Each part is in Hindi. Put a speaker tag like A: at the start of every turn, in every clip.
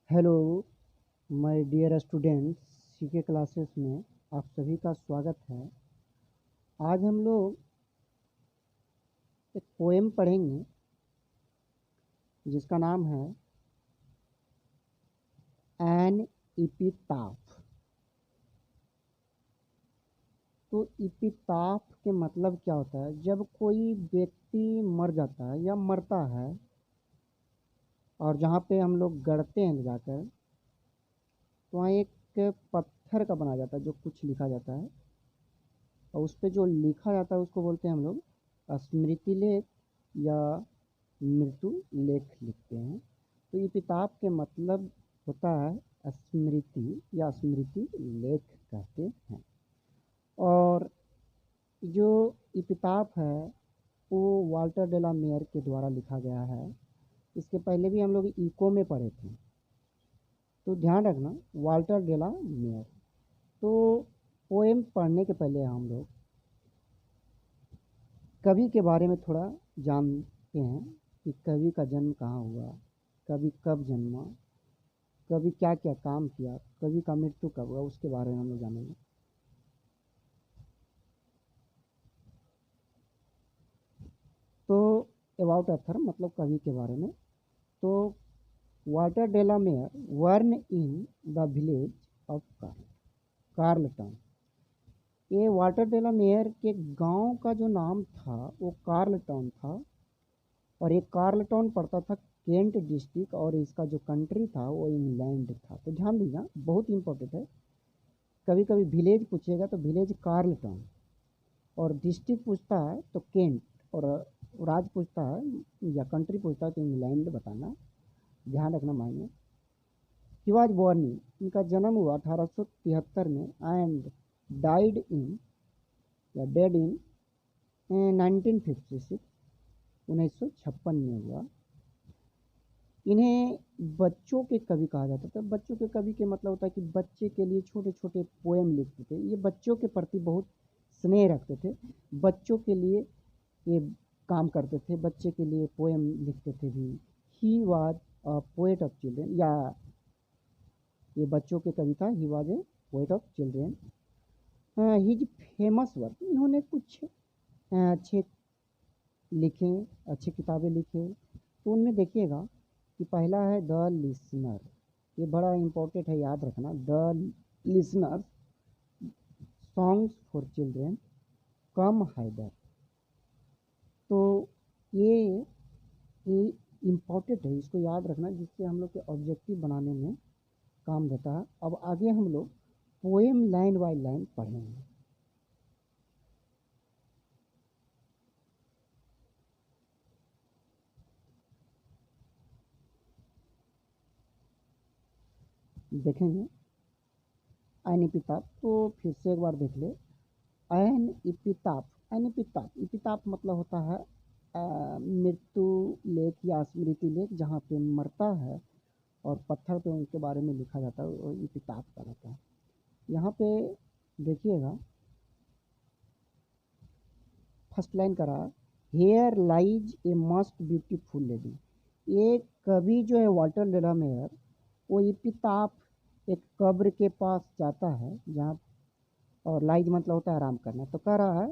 A: Hello my dear students, CK classes में आप सभी का स्वागत है। आज हम लोग एक पोएम पढ़ेंगे जिसका नाम है एन इपिताफ। तो इपिताफ के मतलब क्या होता है? जब कोई व्यक्ति मर जाता है या मरता है और जहाँ पे हम लोग गड़ते हैं जाकर, तो वहाँ एक पत्थर का बनाया जाता है जो कुछ लिखा जाता है, और उस पे जो लिखा जाता है उसको बोलते हैं हम लोग स्मृति लेख या मृत्यु लेख लिखते हैं। तो एपिताफ के मतलब होता है स्मृति या स्मृति लेख कहते हैं। और जो एपिताफ है वो वाल्टर डेला मेयर के द्वारा लिखा गया है। इसके पहले भी हम लोग इको में पढ़े थे, तो ध्यान रखना वाल्टर डेला मेयर। तो पोएम पढ़ने के पहले हम लोग कवि के बारे में थोड़ा जानते हैं कि कवि का जन्म कहाँ हुआ, कवि कब जन्मा, कवि क्या क्या काम किया, कवि का मृत्यु कब हुआ, उसके बारे में हम लोग जानेंगे। तो अबाउट अथर मतलब कवि के बारे में। तो Walter de la Mare born in the village of Carlton. ये वाल्टर डेला मेयर के गांव का जो नाम था वो कार्लटन था, और ये कार्लटन पड़ता था केंट डिस्ट्रिक्ट, और इसका जो कंट्री था वो इंग्लैंड था। तो ध्यान दीजिए, बहुत इंपॉर्टेंट है। कभी कभी विलेज पूछेगा तो विलेज कार्लटन, और डिस्ट्रिक्ट पूछता है तो केंट, और राज्य पूछता है या कंट्री पूछता है तो इंग्लैंड बताना। ध्यान रखना मायने। ही वॉज बॉर्न इन, इनका जन्म हुआ 1873 में एंड डाइड इन या डेड इन 1956, 1956 में हुआ। इन्हें बच्चों के कवि कहा जाता था। बच्चों के कवि के मतलब होता है कि बच्चे के लिए छोटे छोटे पोएम लिखते थे। ये बच्चों के प्रति बहुत स्नेह रखते थे, बच्चों के लिए ये काम करते थे, बच्चे के लिए पोएम लिखते थे भी। He was a poet of children, या ये बच्चों के कविता he was a poet of children. His famous work, इन्होंने कुछ अच्छे लिखे, अच्छी किताबें लिखे। तो उनमें देखिएगा कि पहला है द लिसनर। ये बड़ा इम्पोर्टेंट है, याद रखना। The listener, songs for children, come hither. तो ये इम्पोर्टेंट है, इसको याद रखना, जिससे हम लोग के ऑब्जेक्टिव बनाने में काम देता है। अब आगे हम लोग पोएम लाइन बाय लाइन पढ़ेंगे। देखेंगे एन इपिताफ। तो फिर से एक बार देख ले। एन इपिताफ, एन इपिताफ, इपिताफ मतलब होता है मृत्यु लेख या स्मृति लेख, जहाँ पे मरता है और पत्थर पे उनके बारे में लिखा जाता है, वो इपिताफ कहलाता है। यहाँ पे देखिएगा फर्स्ट लाइन करा, हेयर लाइज ए मस्ट ब्यूटीफुल लेडी। ये कवि जो है वाल्टर डेला मेयर, वो एपिताफ एक कब्र के पास जाता है जहाँ, और लाइज मतलब होता है आराम करना। तो कह रहा है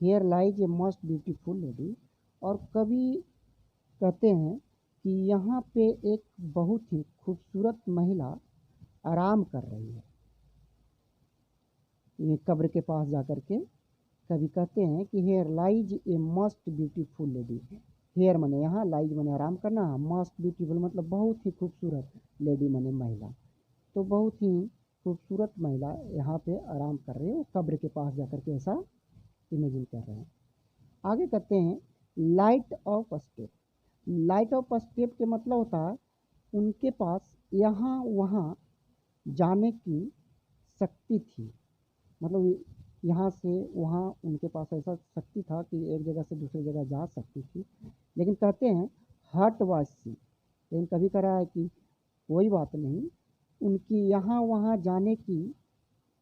A: हेयर लाइज ए मस्ट ब्यूटीफुल लेडी, और कवि कहते हैं कि यहाँ पे एक बहुत ही खूबसूरत महिला आराम कर रही है। ये कब्र के पास जाकर के कवि कहते हैं कि हेयर लाइज ए मस्ट ब्यूटीफुल लेडी। हेयर मने यहाँ, लाइज मने आराम करना, मस्ट ब्यूटीफुल मतलब बहुत ही खूबसूरत, लेडी मने महिला। तो बहुत ही खूबसूरत महिला यहाँ पे आराम कर रही है, वो कब्र के पास जाकर के ऐसा इमेजिन कर रहे हैं। आगे कहते हैं light of step. Light of step के मतलब होता है उनके पास यहाँ वहाँ जाने की शक्ति थी। मतलब यहाँ से वहाँ उनके पास ऐसा शक्ति था कि एक जगह से दूसरी जगह जा सकती थी। लेकिन कहते हैं हट वासी, लेकिन कभी कह रहा है कि कोई बात नहीं, उनकी यहाँ वहाँ जाने की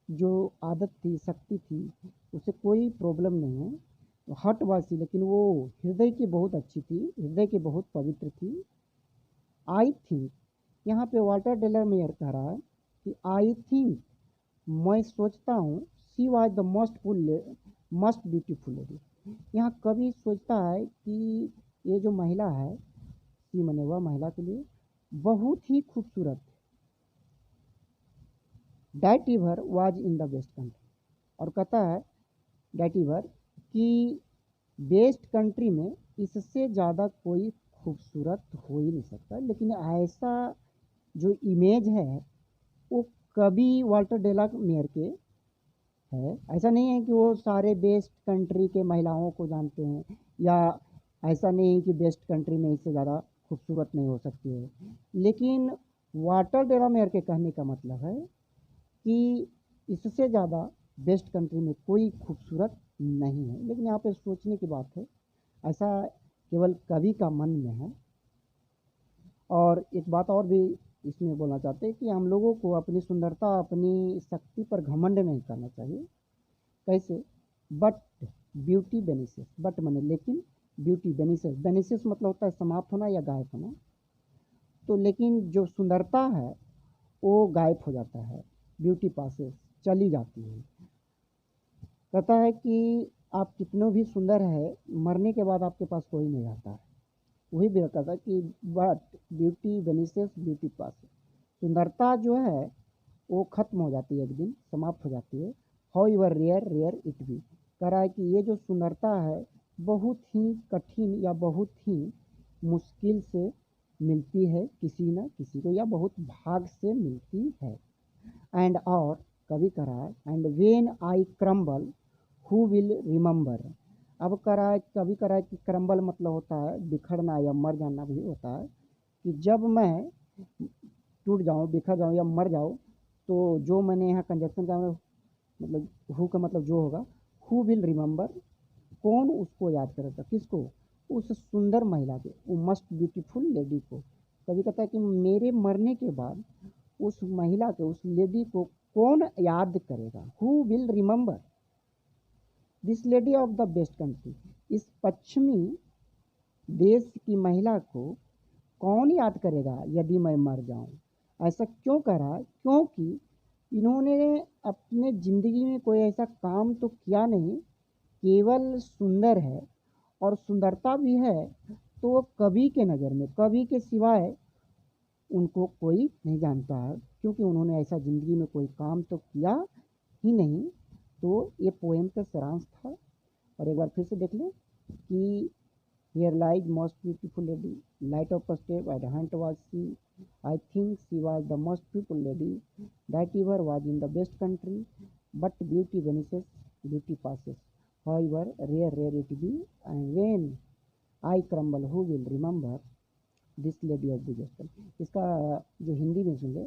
A: जो आदत थी, शक्ति थी, उसे कोई प्रॉब्लम नहीं है। हट वासी, लेकिन वो हृदय की बहुत अच्छी थी, हृदय की बहुत पवित्र थी। आई थिंक यहाँ पे वाल्टर डेलामेयर कह रहा है कि आई थिंक, मैं सोचता हूँ, she was the must beautiful lady. यहाँ कवि सोचता है कि ये जो महिला है, शी मने वह महिला के लिए बहुत ही खूबसूरत, that इवर was in the best country. और कहता है डैट इवर कि बेस्ट कंट्री में इससे ज़्यादा कोई खूबसूरत हो ही नहीं सकता। लेकिन ऐसा जो इमेज है वो कवि वाल्टर डेलामेयर के है। ऐसा नहीं है कि वो सारे बेस्ट कंट्री के महिलाओं को जानते हैं, या ऐसा नहीं है कि बेस्ट कंट्री में इससे ज़्यादा खूबसूरत नहीं हो सकती है। लेकिन वाल्टर डेलामेयर के कहने का मतलब है कि इससे ज़्यादा बेस्ट कंट्री में कोई खूबसूरत नहीं है। लेकिन यहाँ पे सोचने की बात है, ऐसा केवल कवि का मन में है। और एक बात और भी इसमें बोलना चाहते हैं कि हम लोगों को अपनी सुंदरता, अपनी शक्ति पर घमंड नहीं करना चाहिए। कैसे? बट ब्यूटी बेनिसेस, बट माने लेकिन, ब्यूटी बेनिसेस, बेनिसेस मतलब होता है समाप्त होना या गायब होना। तो लेकिन जो सुंदरता है वो गायब हो जाता है, ब्यूटी पासेस, चली जाती है। कहता है कि आप कितनों भी सुंदर है, मरने के बाद आपके पास कोई नहीं रहता है। वही भी कहता है कि बट ब्यूटी बेनिसेस, ब्यूटी पासेस, सुंदरता जो है वो खत्म हो जाती है, एक दिन समाप्त हो जाती है। However rare rare it be, कह रहा है कि ये जो सुंदरता है बहुत ही कठिन या बहुत ही मुश्किल से मिलती है किसी न किसी को, या बहुत भाग से मिलती है। एंड और कभी कह रहा है and when I crumble who will remember. अब कह रहा है, कभी कह रहा है कि क्रम्बल मतलब होता है बिखरना या मर जाना भी होता है, कि जब मैं टूट जाऊँ, बिखर जाऊँ या मर जाऊँ, तो जो मैंने यहाँ कंजक्शन का मतलब हु का मतलब जो होगा, हु विल रिमेंबर, कौन उसको याद करेगा, किसको? उस सुंदर महिला के, वो मस्ट ब्यूटीफुल लेडी को। कभी कहता है कि मेरे मरने के बाद उस महिला के, उस लेडी को कौन याद करेगा? Who will remember this lady of the best country, इस पश्चिमी देश की महिला को कौन याद करेगा यदि मैं मर जाऊं? ऐसा क्यों कह रहा है? क्योंकि इन्होंने अपने ज़िंदगी में कोई ऐसा काम तो किया नहीं, केवल सुंदर है, और सुंदरता भी है तो वो कवि के नज़र में, कवि के सिवाय उनको कोई नहीं जानता है, क्योंकि उन्होंने ऐसा ज़िंदगी में कोई काम तो किया ही नहीं। तो ये पोएम का सारांश था। और एक बार फिर से देख लें कि here lies most beautiful lady, light of a step at hunt was she, I think she was the most beautiful lady that ever was in the best country, but beauty vanishes, beauty passes, however rare rare it be, and when I crumble who will remember this lady of disaster. इसका जो हिंदी में सुन ले,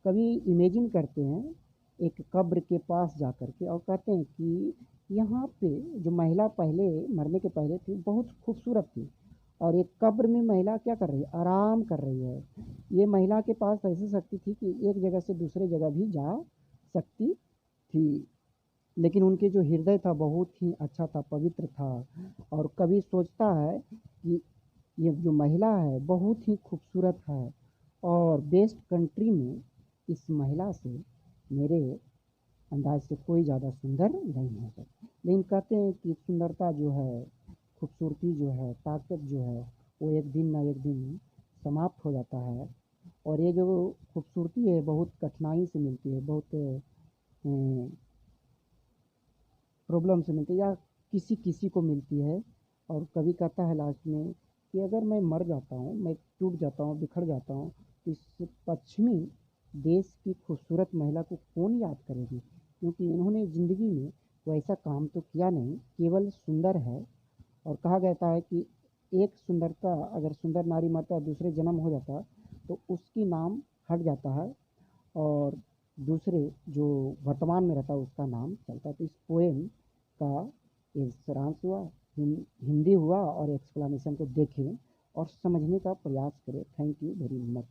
A: कभी इमेजिन करते हैं एक कब्र के पास जा कर के, और कहते हैं कि यहाँ पे जो महिला पहले मरने के पहले थी बहुत खूबसूरत थी, और एक कब्र में महिला क्या कर रही है? आराम कर रही है। ये महिला के पास ऐसी शक्ति थी कि एक जगह से दूसरे जगह भी जा सकती थी, लेकिन उनके जो हृदय था बहुत ही अच्छा था, पवित्र था। और कभी सोचता है कि ये जो महिला है बहुत ही खूबसूरत है, और बेस्ट कंट्री में इस महिला से मेरे अंदाज से कोई ज़्यादा सुंदर नहीं हो सकता। लेकिन कहते हैं कि सुंदरता जो है, खूबसूरती जो है, ताकत जो है, वो एक दिन ना एक दिन समाप्त हो जाता है। और ये जो खूबसूरती है बहुत कठिनाई से मिलती है, बहुत प्रॉब्लम से मिलती है, या किसी किसी को मिलती है। और कभी कहता है लास्ट में कि अगर मैं मर जाता हूँ, मैं टूट जाता हूँ, बिखर जाता हूँ, तो इस पश्चिमी देश की खूबसूरत महिला को कौन याद करेगी? क्योंकि इन्होंने ज़िंदगी में कोई ऐसा काम तो किया नहीं, केवल सुंदर है। और कहा जाता है कि एक सुंदरता, अगर सुंदर नारी मरता है, दूसरे जन्म हो जाता है, तो उसकी नाम हट जाता है, और दूसरे जो वर्तमान में रहता है उसका नाम चलता है। तो इस पोएम का ये सारांश हुआ, हिंदी हुआ, और एक्सप्लेनेशन को देखें और समझने का प्रयास करें। Thank you very much.